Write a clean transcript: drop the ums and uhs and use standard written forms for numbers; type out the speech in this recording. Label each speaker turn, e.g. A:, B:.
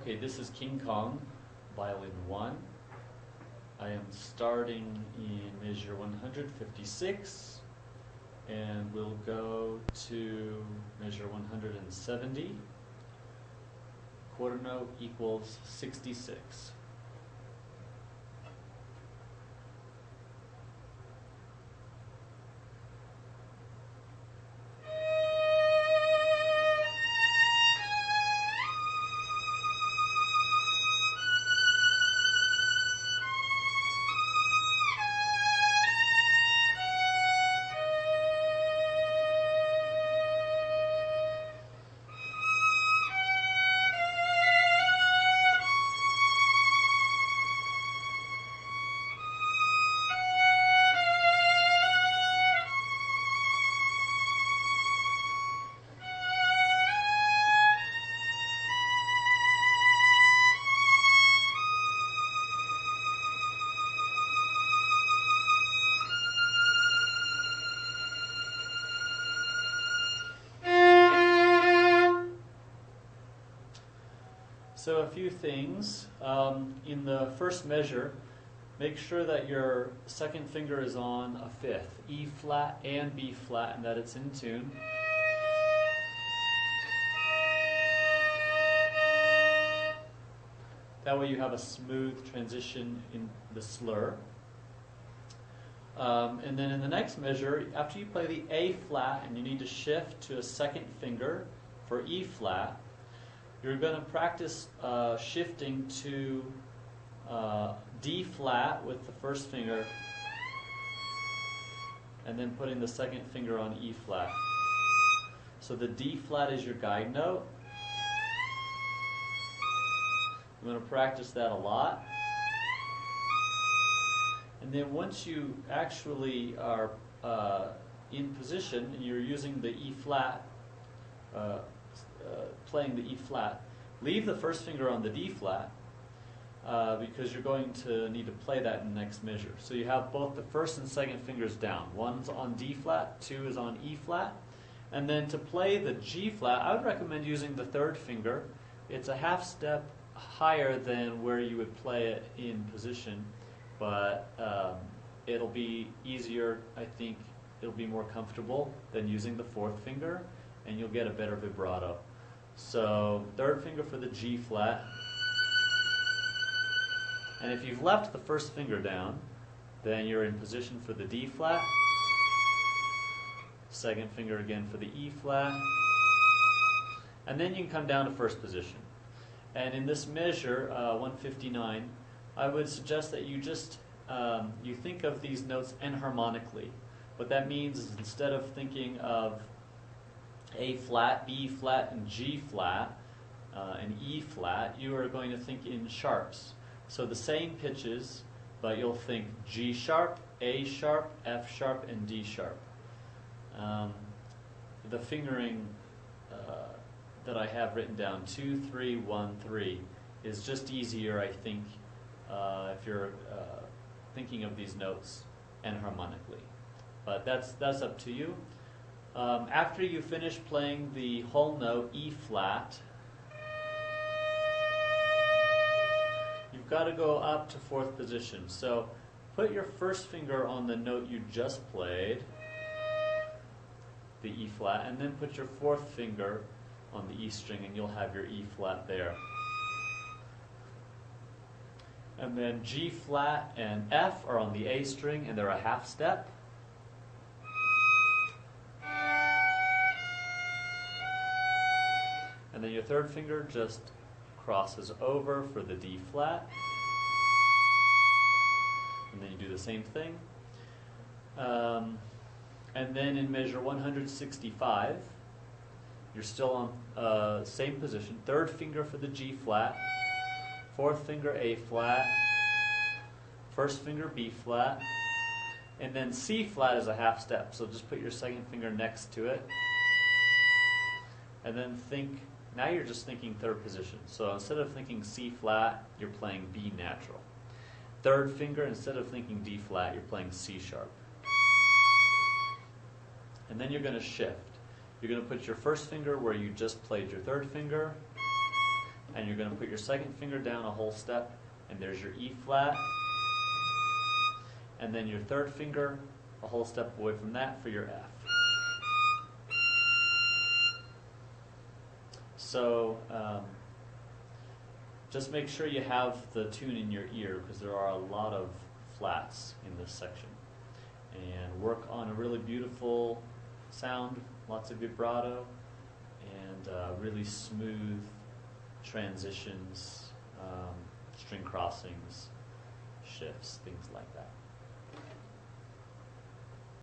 A: Okay, this is King Kong, violin 1. I am starting in measure 156, and we'll go to measure 170. Quarter note equals 66. So a few things. In the first measure, make sure that your second finger is on a fifth, E flat and B flat, and that it's in tune. That way you have a smooth transition in the slur. And then in the next measure, after you play the A flat and you need to shift to a second finger for E flat, you're going to practice shifting to D flat with the first finger and then putting the second finger on E flat. So the D flat is your guide note. I'm going to practice that a lot. And then once you actually are in position and you're using the E flat, playing the E flat, leave the first finger on the D flat because you're going to need to play that in the next measure. So you have both the first and second fingers down. One's on D flat, two is on E flat. And then to play the G flat, I would recommend using the third finger. It's a half step higher than where you would play it in position, but it'll be easier, I think, it'll be more comfortable than using the fourth finger, and you'll get a better vibrato. So third finger for the G flat, and if you've left the first finger down, then you're in position for the D flat, second finger again for the E flat, and then you can come down to first position. And in this measure, 159, I would suggest that you just you think of these notes enharmonically. What that means is instead of thinking of A flat, B flat, and G flat, and E flat, you are going to think in sharps. So the same pitches, but you'll think G sharp, A sharp, F sharp, and D sharp. The fingering that I have written down, 2, 3, 1, 3, is just easier, I think, if you're thinking of these notes enharmonically. But that's up to you. After you finish playing the whole note E flat, you've got to go up to fourth position. So put your first finger on the note you just played, the E flat, and then put your fourth finger on the E string and you'll have your E flat there. And then G flat and F are on the A string and they're a half step. And then your third finger just crosses over for the D flat. And then you do the same thing. And then in measure 165, you're still on same position. Third finger for the G flat, fourth finger A flat, first finger B flat, and then C flat is a half step. So just put your second finger next to it. And then think, now you're just thinking third position. So instead of thinking C flat, you're playing B natural. Third finger, instead of thinking D flat, you're playing C sharp. And then you're going to shift. You're going to put your first finger where you just played your third finger, and you're going to put your second finger down a whole step, and there's your E flat, and then your third finger a whole step away from that for your F. So just make sure you have the tune in your ear, because there are a lot of flats in this section. And work on a really beautiful sound, lots of vibrato, and really smooth transitions, string crossings, shifts, things like that.